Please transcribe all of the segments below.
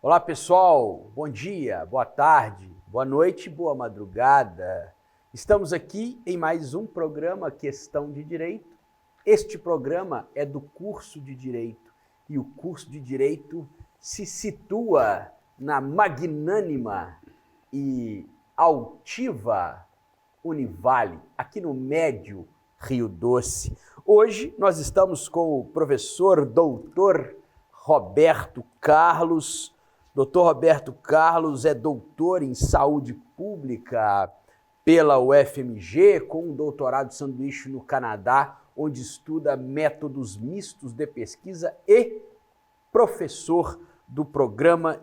Olá pessoal, bom dia, boa tarde, boa noite, boa madrugada. Estamos aqui em mais um programa Questão de Direito. Este programa é do curso de Direito e o curso de Direito se situa na magnânima e altiva Univale, aqui no Médio Rio Doce. Hoje nós estamos com o professor doutor Roberto Carlos. Dr. Roberto Carlos é doutor em saúde pública pela UFMG, com um doutorado sanduíche no Canadá, onde estuda métodos mistos de pesquisa e professor do programa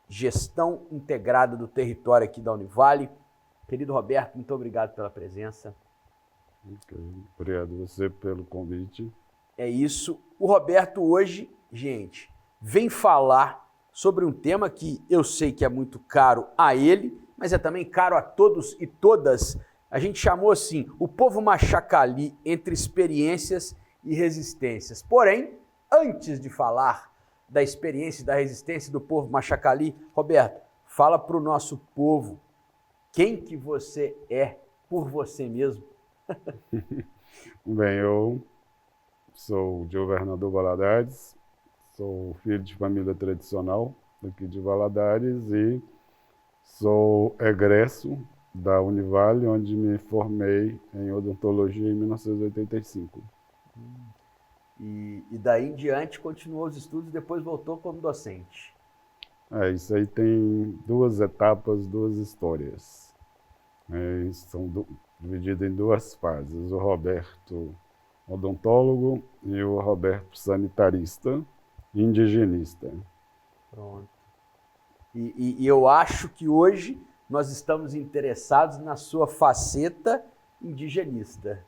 Gestão Integrada do Território aqui da Univale. Querido Roberto, muito obrigado pela presença. Obrigado a você pelo convite. É isso. O Roberto hoje, gente, vem falar sobre um tema que eu sei que é muito caro a ele, mas é também caro a todos e todas. A gente chamou assim, o povo Machacali entre experiências e resistências. Porém, antes de falar da experiência e da resistência do povo Machacali, Roberto, fala para o nosso povo quem que você é por você mesmo. Bem, eu sou de Governador Valadares, sou filho de família tradicional aqui de Valadares e sou egresso da Univale, onde me formei em odontologia em 1985. E daí em diante continuou os estudos e depois voltou como docente. Isso aí tem duas etapas, duas histórias. Dividido em duas fases, o Roberto odontólogo e o Roberto sanitarista, indigenista. Pronto. E eu acho que hoje nós estamos interessados na sua faceta indigenista.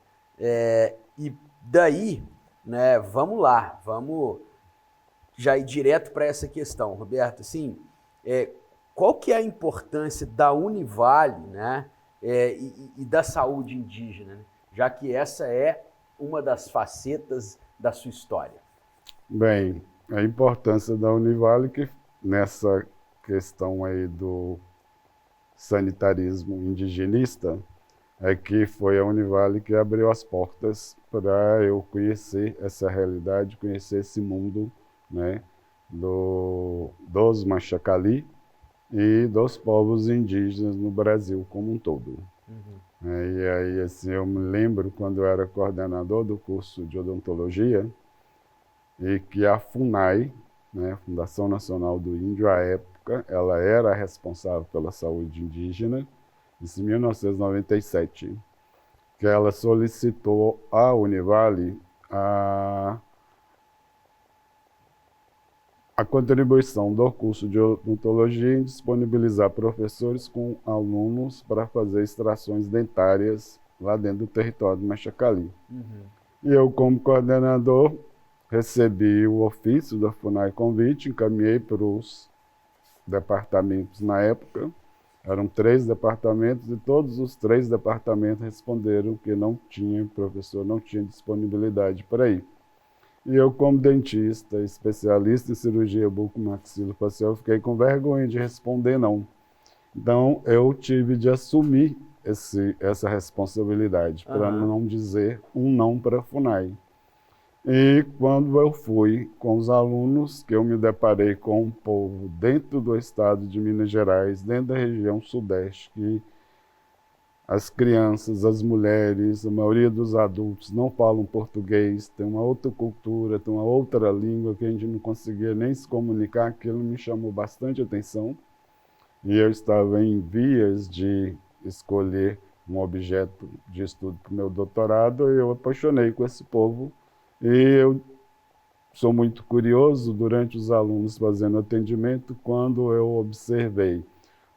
E daí, né, vamos lá, vamos já ir direto para essa questão, Roberto. Assim, qual que é a importância da Univale, né? E da saúde indígena, né? Já que essa é uma das facetas da sua história. Bem, a importância da Univale que nessa questão aí do sanitarismo indigenista é que foi a Univale que abriu as portas para eu conhecer essa realidade, conhecer esse mundo, né, dos Machacali e dos povos indígenas no Brasil como um todo. Uhum. E aí, assim, eu me lembro quando eu era coordenador do curso de odontologia e que a FUNAI, né, Fundação Nacional do Índio, à época, ela era responsável pela saúde indígena, isso em 1997, que ela solicitou à Univale a contribuição do curso de odontologia em disponibilizar professores com alunos para fazer extrações dentárias lá dentro do território do Machacali. Uhum. E eu, como coordenador, recebi o ofício da FUNAI convite, encaminhei para os departamentos na época. Eram 3 departamentos e todos os 3 departamentos responderam que não tinha professor, não tinha disponibilidade para ir. E eu, como dentista, especialista em cirurgia bucomaxilofacial, fiquei com vergonha de responder não. Então, eu tive de assumir essa responsabilidade, para não dizer um não para a FUNAI. E quando eu fui com os alunos, que eu me deparei com um povo dentro do estado de Minas Gerais, dentro da região sudeste, que as crianças, as mulheres, a maioria dos adultos não falam português, tem uma outra cultura, tem uma outra língua que a gente não conseguia nem se comunicar, aquilo me chamou bastante atenção. E eu estava em vias de escolher um objeto de estudo para o meu doutorado e eu apaixonei com esse povo. E eu sou muito curioso durante os alunos fazendo atendimento quando eu observei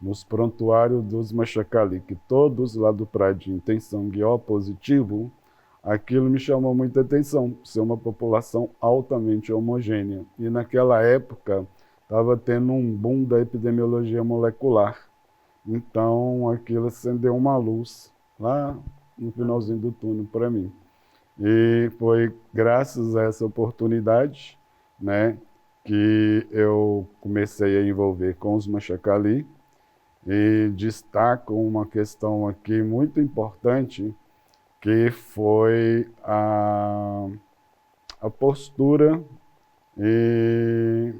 nos prontuários dos Machacali, que todos lá do Pradinho têm sangue O positivo, aquilo me chamou muita atenção, ser uma população altamente homogênea. E naquela época estava tendo um boom da epidemiologia molecular. Então aquilo acendeu uma luz lá no finalzinho do túnel para mim. E foi graças a essa oportunidade, né, que eu comecei a envolver com os Machacali, e destaco uma questão aqui muito importante, que foi a postura e,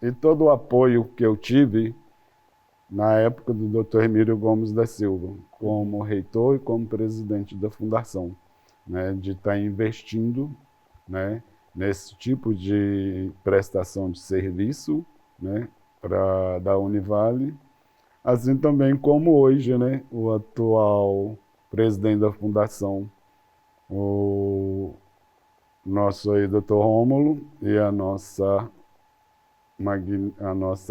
e todo o apoio que eu tive na época do Dr. Emílio Gomes da Silva, como reitor e como presidente da fundação, né, de estar investindo, né, nesse tipo de prestação de serviço, né, da Univale, assim também como hoje, né, o atual presidente da fundação, o nosso aí, Dr. Rômulo, e a nossa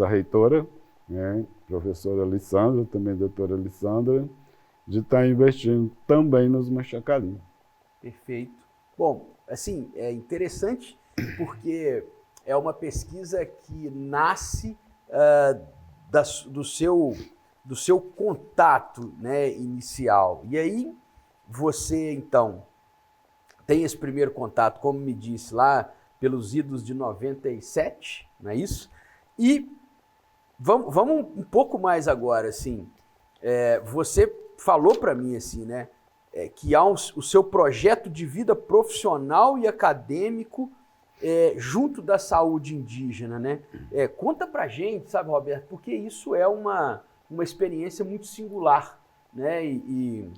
reitora, né, professora Alessandra, também doutora Alessandra, de estar investindo também nos Machacali. Perfeito. Bom, assim, é interessante porque é uma pesquisa que nasce do seu contato, né, inicial. E aí você, então, tem esse primeiro contato, como me disse, lá pelos idos de 97, não é isso? E vamos um pouco mais agora, assim, você falou para mim, assim, né, que há o seu projeto de vida profissional e acadêmico junto da saúde indígena, né? Conta pra gente, sabe, Roberto, porque isso é uma experiência muito singular, né? E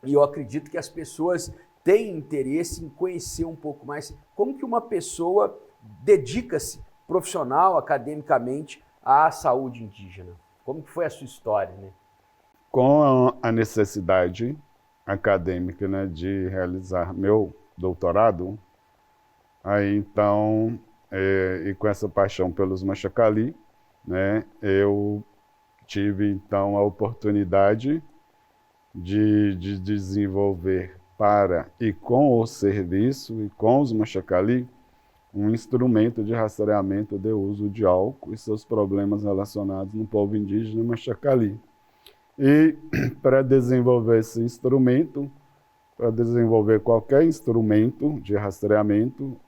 eu acredito que as pessoas têm interesse em conhecer um pouco mais como que uma pessoa dedica-se profissional, academicamente, à saúde indígena. Como que foi a sua história, né? Com a necessidade acadêmica, né, de realizar meu doutorado, aí então, e com essa paixão pelos Machacali, né, eu tive então a oportunidade de desenvolver para e com o serviço e com os Machacali um instrumento de rastreamento de uso de álcool e seus problemas relacionados no povo indígena Machacali. E para desenvolver esse instrumento, para desenvolver qualquer instrumento de rastreamento,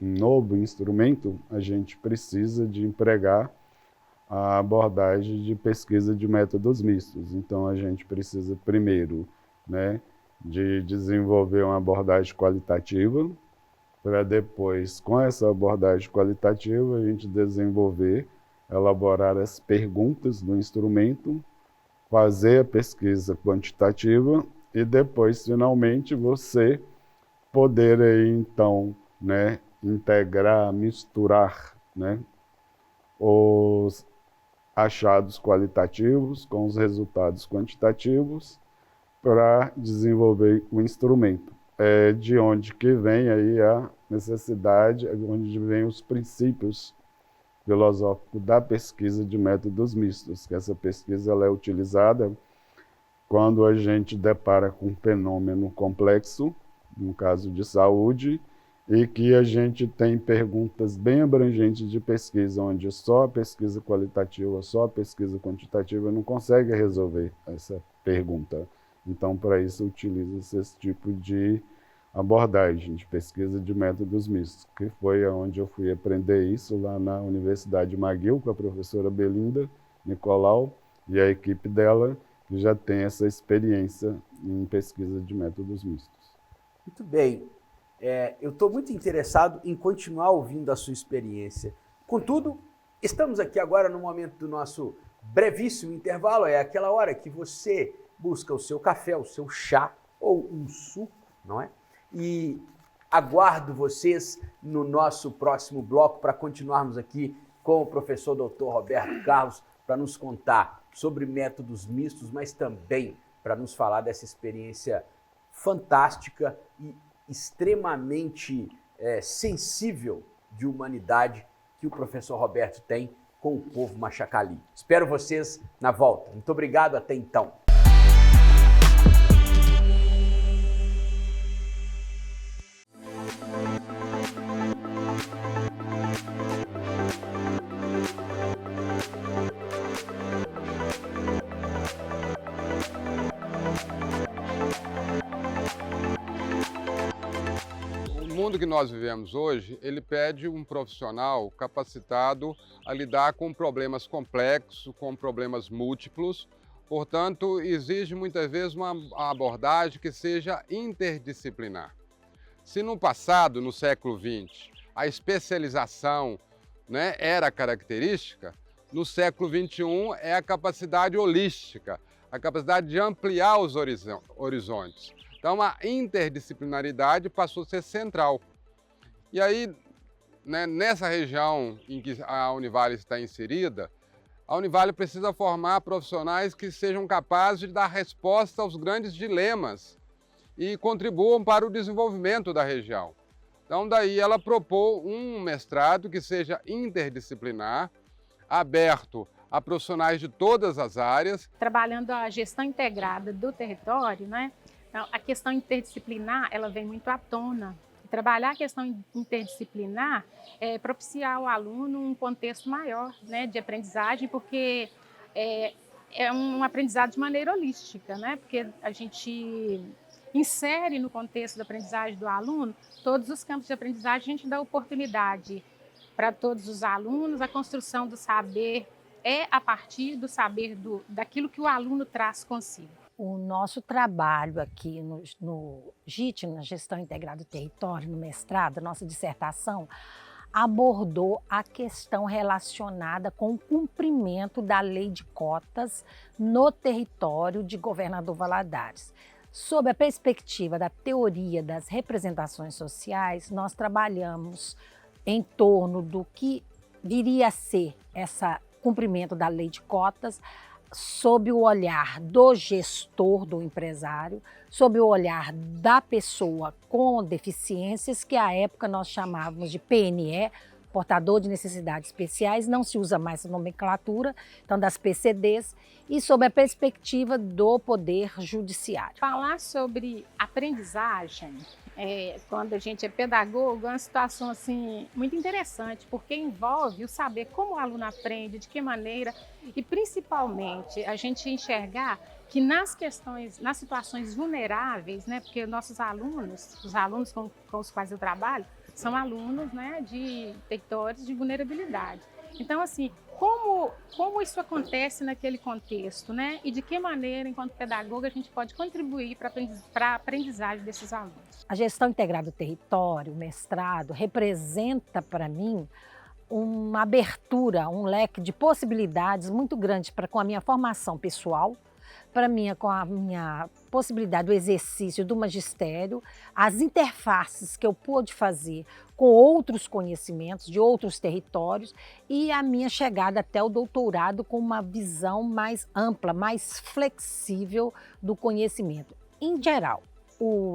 um novo instrumento, a gente precisa de empregar a abordagem de pesquisa de métodos mistos. Então, a gente precisa primeiro, né, de desenvolver uma abordagem qualitativa, para depois, com essa abordagem qualitativa, a gente elaborar as perguntas do instrumento, fazer a pesquisa quantitativa e depois, finalmente, você poder aí, então, né, integrar, misturar, né, os achados qualitativos com os resultados quantitativos para desenvolver o instrumento. É de onde que vem aí a necessidade, onde vem os princípios filosóficos da pesquisa de métodos mistos, que essa pesquisa ela é utilizada quando a gente depara com um fenômeno complexo, no caso de saúde, e que a gente tem perguntas bem abrangentes de pesquisa, onde só a pesquisa qualitativa, só a pesquisa quantitativa não consegue resolver essa pergunta. Então, para isso, utiliza-se esse tipo de abordagem de pesquisa de métodos mistos, que foi onde eu fui aprender isso lá na Universidade McGill, com a professora Belinda Nicolau e a equipe dela, que já tem essa experiência em pesquisa de métodos mistos. Muito bem. Eu estou muito interessado em continuar ouvindo a sua experiência. Contudo, estamos aqui agora no momento do nosso brevíssimo intervalo, é aquela hora que você busca o seu café, o seu chá ou um suco, não é? E aguardo vocês no nosso próximo bloco para continuarmos aqui com o professor Dr. Roberto Carlos para nos contar sobre métodos mistos, mas também para nos falar dessa experiência fantástica e extremamente sensível de humanidade que o professor Roberto tem com o povo Machacali. Espero vocês na volta. Muito obrigado, até então. mundo que nós vivemos hoje, ele pede um profissional capacitado a lidar com problemas complexos, com problemas múltiplos. Portanto, exige muitas vezes uma abordagem que seja interdisciplinar. Se no passado, no século XX, a especialização, né, era característica, no século XXI é a capacidade holística, a capacidade de ampliar os horizontes. Então, a interdisciplinaridade passou a ser central. E aí, né, nessa região em que a Univale está inserida, a Univale precisa formar profissionais que sejam capazes de dar resposta aos grandes dilemas e contribuam para o desenvolvimento da região. Então, daí ela propôs um mestrado que seja interdisciplinar, aberto a profissionais de todas as áreas. Trabalhando a gestão integrada do território, né? Então, a questão interdisciplinar, ela vem muito à tona. Trabalhar a questão interdisciplinar é propiciar ao aluno um contexto maior, né, de aprendizagem, porque é um aprendizado de maneira holística, né? Porque a gente insere no contexto da aprendizagem do aluno todos os campos de aprendizagem, a gente dá oportunidade para todos os alunos, a construção do saber é a partir do saber daquilo que o aluno traz consigo. O nosso trabalho aqui no GIT, na Gestão Integrada do Território, no mestrado, a nossa dissertação, abordou a questão relacionada com o cumprimento da lei de cotas no território de Governador Valadares. Sob a perspectiva da teoria das representações sociais, nós trabalhamos em torno do que viria a ser esse cumprimento da lei de cotas, sob o olhar do gestor, do empresário, sob o olhar da pessoa com deficiências, que à época nós chamávamos de PNE, portador de necessidades especiais, não se usa mais essa nomenclatura, então das PCDs, e sob a perspectiva do Poder Judiciário. Falar sobre aprendizagem, quando a gente é pedagogo, é uma situação assim, muito interessante, porque envolve o saber como o aluno aprende, de que maneira, e principalmente a gente enxergar que nas situações vulneráveis, né, porque nossos alunos, os alunos com os quais eu trabalho, são alunos, né, de territórios de vulnerabilidade. Então, assim, como isso acontece naquele contexto, né? E de que maneira, enquanto pedagoga, a gente pode contribuir para a aprendizagem desses alunos? A gestão integrada do território, o mestrado, representa para mim uma abertura, um leque de possibilidades muito grande com a minha formação pessoal, com a minha possibilidade do exercício do magistério, as interfaces que eu pude fazer com outros conhecimentos de outros territórios e a minha chegada até o doutorado com uma visão mais ampla, mais flexível do conhecimento. Em geral,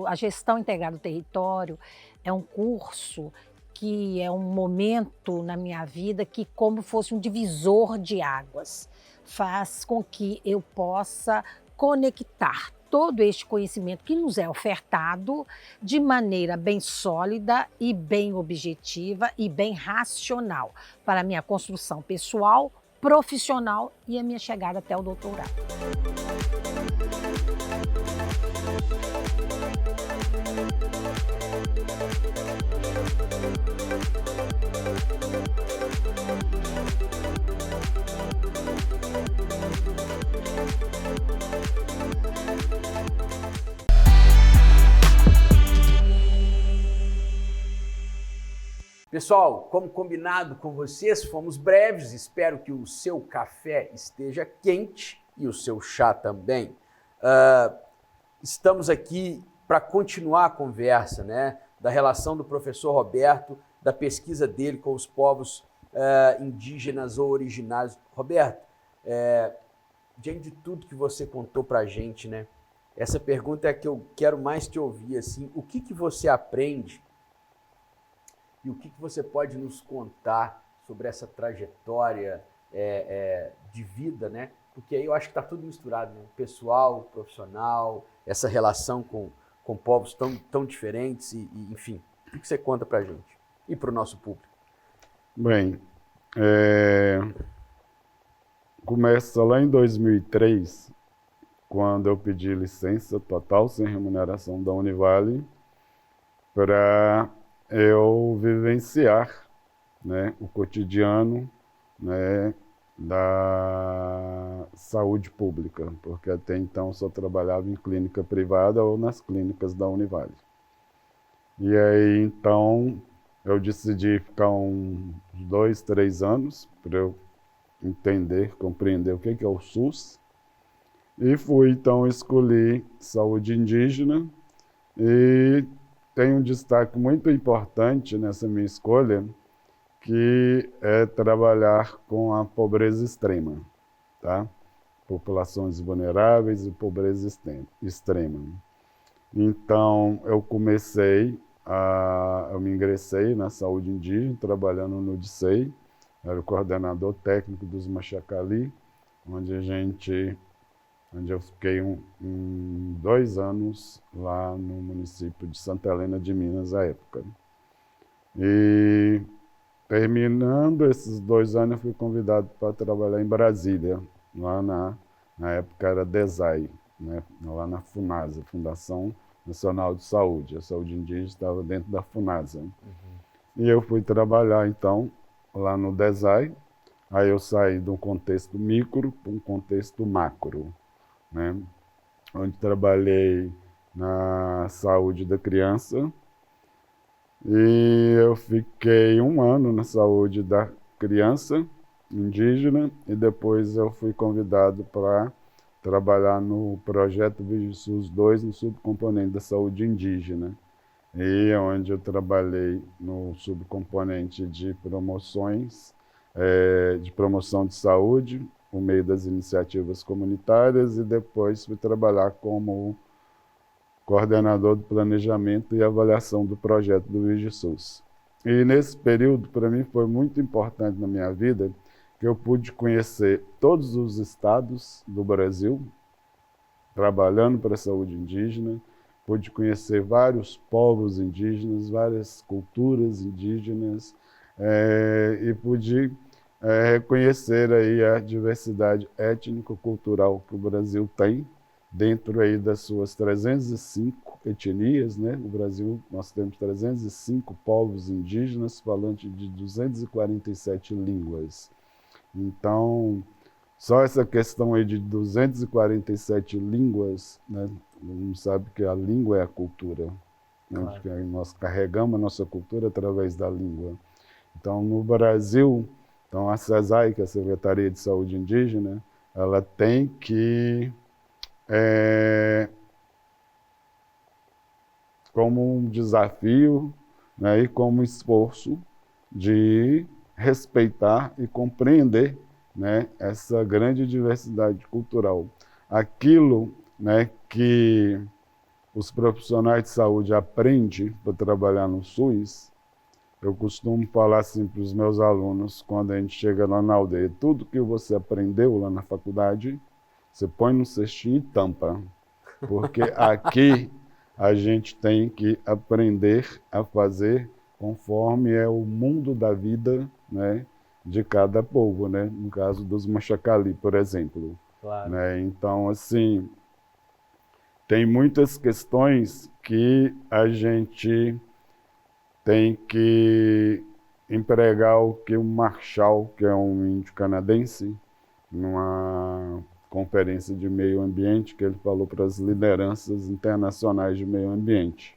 a gestão integrada do território é um curso que é um momento na minha vida que como fosse um divisor de águas, faz com que eu possa conectar todo este conhecimento que nos é ofertado de maneira bem sólida e bem objetiva e bem racional para a minha construção pessoal, profissional e a minha chegada até o doutorado. Pessoal, como combinado com vocês, fomos breves, espero que o seu café esteja quente e o seu chá também. Estamos aqui para continuar a conversa, né, da relação do professor Roberto, da pesquisa dele com os povos indígenas ou originários. Roberto, diante de tudo que você contou para a gente, né, essa pergunta é a que eu quero mais te ouvir, assim, o que você aprende e o que você pode nos contar sobre essa trajetória de vida, né? Porque aí eu acho que está tudo misturado, né? Pessoal, profissional, essa relação com povos tão diferentes, enfim. O que você conta para a gente e para o nosso público? Bem, começa lá em 2003, quando eu pedi licença total, sem remuneração da Univale, para eu vivenciar, né, o cotidiano, né, da saúde pública, porque até então só trabalhava em clínica privada ou nas clínicas da Univale. E aí, então, eu decidi ficar uns 2, 3 anos para eu entender, compreender o que é o SUS. E fui, então, escolher saúde indígena. E tem um destaque muito importante nessa minha escolha, que é trabalhar com a pobreza extrema, tá? Populações vulneráveis e pobreza extrema. Então, eu me ingressei na saúde indígena, trabalhando no DICEI, era o coordenador técnico dos Machacali, onde eu fiquei 2 anos lá no município de Santa Helena de Minas, à época. E terminando esses 2 anos, eu fui convidado para trabalhar em Brasília, lá na época era DESAI, né? Lá na FUNASA, Fundação Nacional de Saúde. A saúde indígena estava dentro da FUNASA. E eu fui trabalhar, então, lá no DESAI. Aí eu saí de um contexto micro para um contexto macro, né? Onde trabalhei na saúde da criança. E eu fiquei 1 ano na saúde da criança indígena e depois eu fui convidado para trabalhar no projeto VIGISUS 2, no subcomponente da saúde indígena. E onde eu trabalhei no subcomponente de promoções, de promoção de saúde, por meio das iniciativas comunitárias, e depois fui trabalhar como coordenador do planejamento e avaliação do projeto do VIGISUS. E nesse período, para mim, foi muito importante na minha vida, que eu pude conhecer todos os estados do Brasil, trabalhando para a saúde indígena, pude conhecer vários povos indígenas, várias culturas indígenas, e pude reconhecer aí a diversidade étnico-cultural que o Brasil tem, dentro aí das suas 305 etnias, né? No Brasil nós temos 305 povos indígenas falantes de 247 línguas. Então, só essa questão aí de 247 línguas, né? Não sabe que a língua é a cultura. Claro. Né? Nós carregamos a nossa cultura através da língua. Então, no Brasil, então a SESAI, que é a Secretaria de Saúde Indígena, ela tem que como um desafio, né, e como esforço de respeitar e compreender, né, essa grande diversidade cultural. Aquilo, né, que os profissionais de saúde aprendem para trabalhar no SUS, eu costumo falar assim para os meus alunos, quando a gente chega lá na aldeia, tudo que você aprendeu lá na faculdade, você põe no cestinho e tampa, porque aqui a gente tem que aprender a fazer conforme é o mundo da vida, né, de cada povo, né? No caso dos Machacali, por exemplo. Claro. Né? Então, assim, tem muitas questões que a gente tem que empregar o que o Marshall, que é um índio canadense, numa conferência de meio ambiente, que ele falou para as lideranças internacionais de meio ambiente,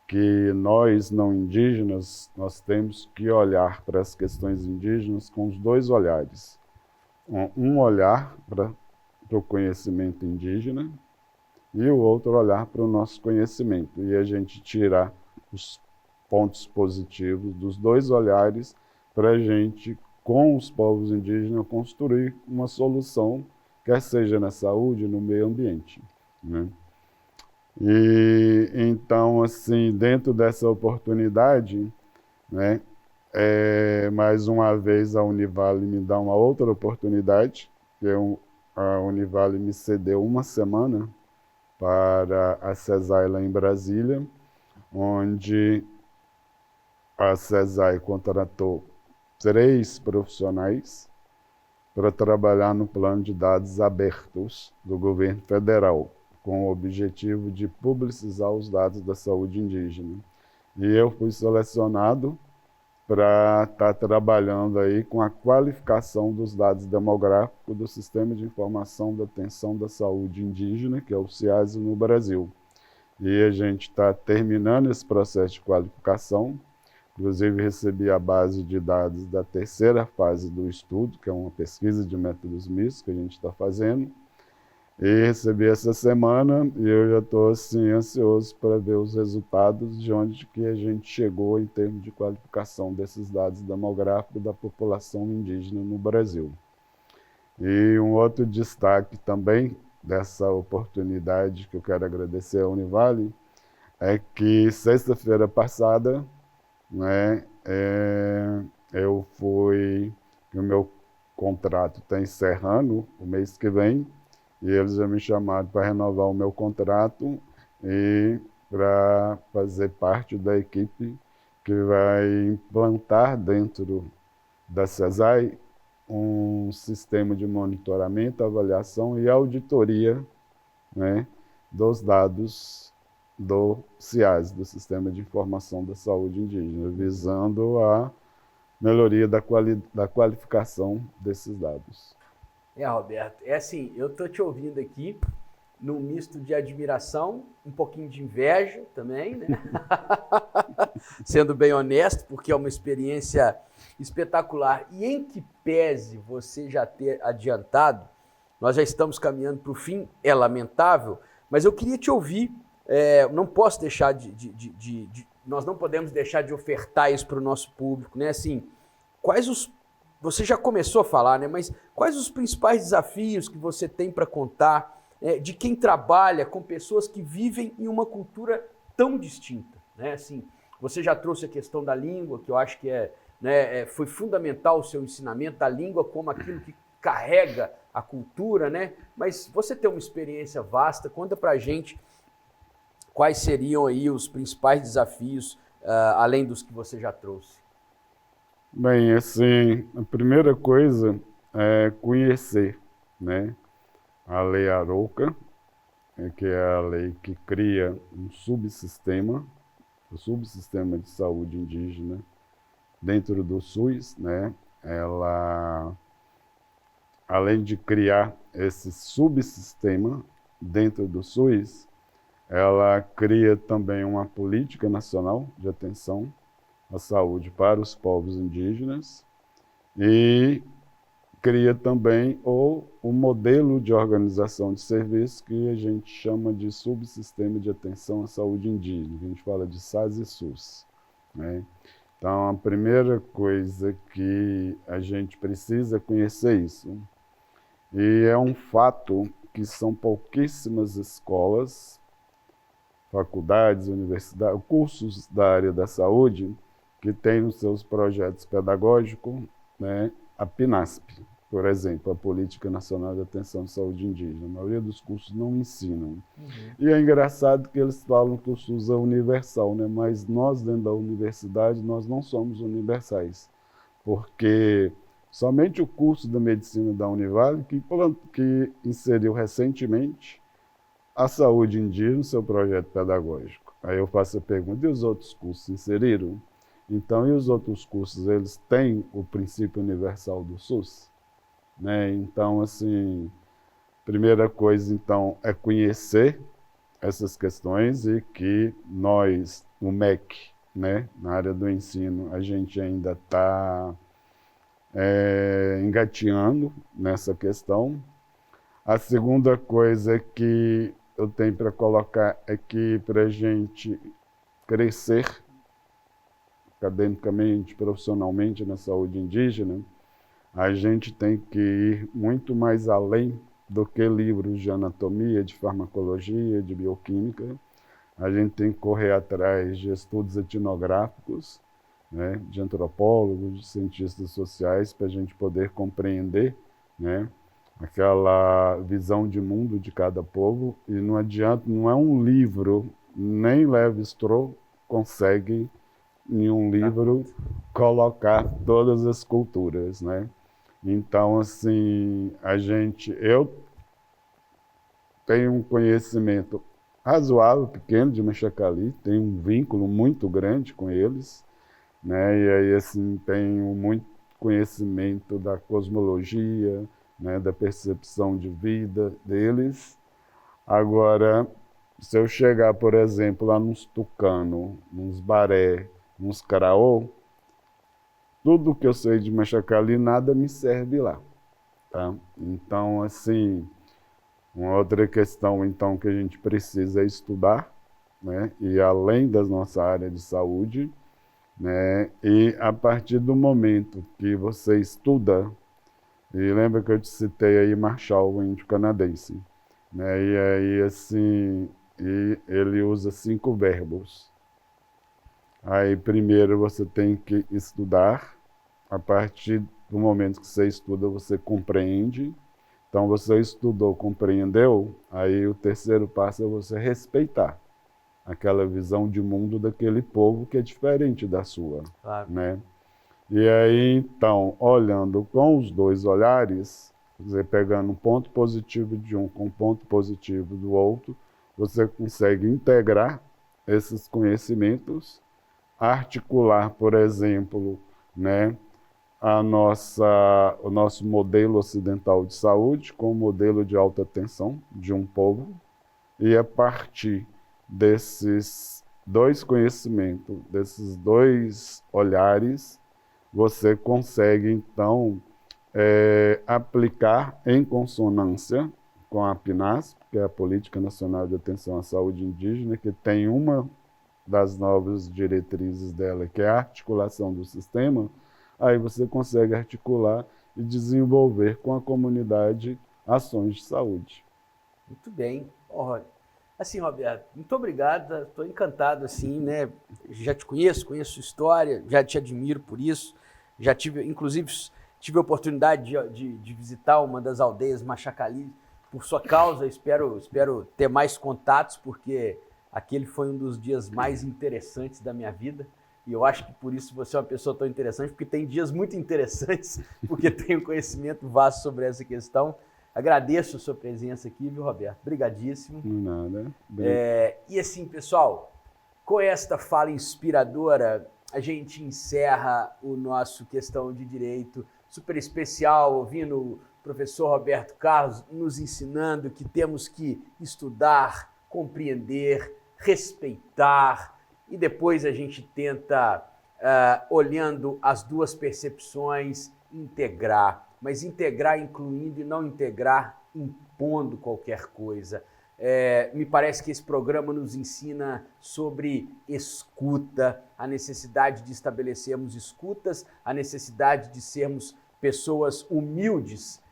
que nós, não indígenas, nós temos que olhar para as questões indígenas com os 2 olhares. Um olhar para o conhecimento indígena e o outro olhar para o nosso conhecimento. E a gente tirar os pontos positivos dos 2 olhares para a gente, com os povos indígenas, construir uma solução, quer seja na saúde, no meio ambiente, né? E então, assim, dentro dessa oportunidade, né, mais uma vez a Univale me dá uma outra oportunidade, que a Univale me cedeu 1 semana para a SESAI lá em Brasília, onde a SESAI contratou 3 profissionais para trabalhar no plano de dados abertos do governo federal, com o objetivo de publicizar os dados da saúde indígena. E eu fui selecionado para estar trabalhando aí com a qualificação dos dados demográficos do Sistema de Informação da Atenção da Saúde Indígena, que é o SIASI, no Brasil. E a gente está terminando esse processo de qualificação. Inclusive, recebi a base de dados da terceira fase do estudo, que é uma pesquisa de métodos mistos que a gente está fazendo. E recebi essa semana e eu já estou assim, ansioso para ver os resultados de onde que a gente chegou em termos de qualificação desses dados demográficos da população indígena no Brasil. E um outro destaque também dessa oportunidade que eu quero agradecer à Univale é que sexta-feira passada, né, o meu contrato está encerrando o mês que vem, e eles já me chamaram para renovar o meu contrato e para fazer parte da equipe que vai implantar dentro da CESAI um sistema de monitoramento, avaliação e auditoria, né, dos dados do SIAS, do Sistema de Informação da Saúde Indígena, visando a melhoria da qualificação desses dados. Roberto, é assim, eu tô te ouvindo aqui num misto de admiração, um pouquinho de inveja também, né? Sendo bem honesto, porque é uma experiência espetacular. E em que pese você já ter adiantado, nós já estamos caminhando para o fim, é lamentável, mas eu queria te ouvir, não posso deixar nós não podemos deixar de ofertar isso para o nosso público, né? Assim, você já começou a falar, né? Mas quais os principais desafios que você tem para contar de quem trabalha com pessoas que vivem em uma cultura tão distinta, né? Assim, você já trouxe a questão da língua, que eu acho que foi fundamental o seu ensinamento da língua como aquilo que carrega a cultura, né? Mas você tem uma experiência vasta, conta pra gente quais seriam aí os principais desafios, além dos que você já trouxe. Bem, assim, a primeira coisa é conhecer, né, a Lei Arouca, que é a lei que cria um subsistema, o subsistema de saúde indígena dentro do SUS, né? Ela, além de criar esse subsistema dentro do SUS, ela cria também uma política nacional de atenção à saúde para os povos indígenas e cria também o modelo de organização de serviço que a gente chama de subsistema de atenção à saúde indígena, que a gente fala de SAS e SUS, né? Então, a primeira coisa que a gente precisa conhecer isso. E é um fato que são pouquíssimas escolas, faculdades, universidades, cursos da área da saúde que têm nos seus projetos pedagógicos, né, a PNASP, por exemplo, a Política Nacional de Atenção à Saúde Indígena. A maioria dos cursos não ensinam. E é engraçado que eles falam que o SUS é universal, né? Mas nós, dentro da universidade, nós não somos universais, porque somente o curso da medicina da Univale, que inseriu recentemente a saúde indígena no seu projeto pedagógico. Aí eu faço a pergunta, e os outros cursos inseriram? Então, e os outros cursos, eles têm o princípio universal do SUS? Né? Então, assim, primeira coisa, então, é conhecer essas questões e que nós, no MEC, né, na área do ensino, a gente ainda está engateando nessa questão. A segunda coisa que eu tenho para colocar é que para a gente crescer academicamente, profissionalmente na saúde indígena, a gente tem que ir muito mais além do que livros de anatomia, de farmacologia, de bioquímica. A gente tem que correr atrás de estudos etnográficos, né, de antropólogos, de cientistas sociais, para a gente poder compreender, né, aquela visão de mundo de cada povo. E não adianta, não é um livro, nem Lévi-Strauss consegue, em um livro, colocar todas as culturas, né? Então, assim, eu tenho um conhecimento razoável, pequeno, de Machacali, tenho um vínculo muito grande com eles, né? E aí, assim, tenho muito conhecimento da cosmologia, né? Da percepção de vida deles. Agora, se eu chegar, por exemplo, lá nos tucano, nos baré, nos caraô, tudo que eu sei de Machacali, nada me serve lá, tá? Então, assim, uma outra questão, então, que a gente precisa estudar, né? E além da nossa área de saúde, né? E a partir do momento que você estuda, e lembra que eu te citei aí Marshall, o índio canadense, né? E aí, assim, ele usa 5 verbos. Aí, primeiro, você tem que estudar. A partir do momento que você estuda, você compreende. Então, você estudou, compreendeu, aí o terceiro passo é você respeitar aquela visão de mundo daquele povo que é diferente da sua, Claro. né? E aí, então, olhando com os 2 olhares, quer dizer, pegando um ponto positivo de um com um ponto positivo do outro, você consegue integrar esses conhecimentos, articular, por exemplo, né, o nosso modelo ocidental de saúde com o modelo de alta tensão de um povo, e a partir desses 2 conhecimentos, desses 2 olhares, você consegue, então, aplicar em consonância com a PNASP, que é a Política Nacional de Atenção à Saúde Indígena, que tem uma das novas diretrizes dela, que é a articulação do sistema. Aí você consegue articular e desenvolver com a comunidade ações de saúde. Muito bem. Assim, Roberto, muito obrigado. Estou encantado, assim, né? Já te conheço sua história, já te admiro por isso. Já tive, inclusive, tive a oportunidade de visitar uma das aldeias Machacali por sua causa. Espero ter mais contatos, porque aquele foi um dos dias mais interessantes da minha vida. E eu acho que por isso você é uma pessoa tão interessante, porque tem dias muito interessantes, porque tenho conhecimento vasto sobre essa questão. Agradeço a sua presença aqui, viu, Roberto? Obrigadíssimo. Nada. E assim, pessoal, com esta fala inspiradora, a gente encerra o nosso Questão de Direito super especial, ouvindo o professor Roberto Carlos nos ensinando que temos que estudar, compreender, respeitar, e depois a gente tenta, olhando as 2 percepções, integrar. Mas integrar incluindo e não integrar impondo qualquer coisa. Me parece que esse programa nos ensina sobre escuta, a necessidade de estabelecermos escutas, a necessidade de sermos pessoas humildes,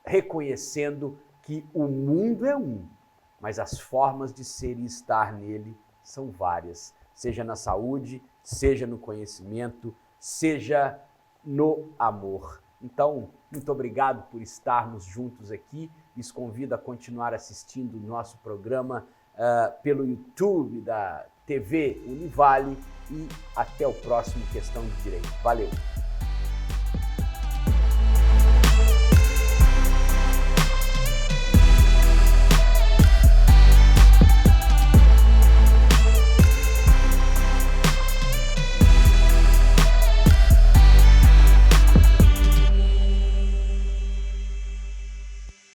reconhecendo que o mundo é um, mas as formas de ser e estar nele são várias, seja na saúde, seja no conhecimento, seja no amor. Então, muito obrigado por estarmos juntos aqui. Lhes convido a continuar assistindo o nosso programa pelo YouTube da TV Univale, e até o próximo Questão de Direito. Valeu!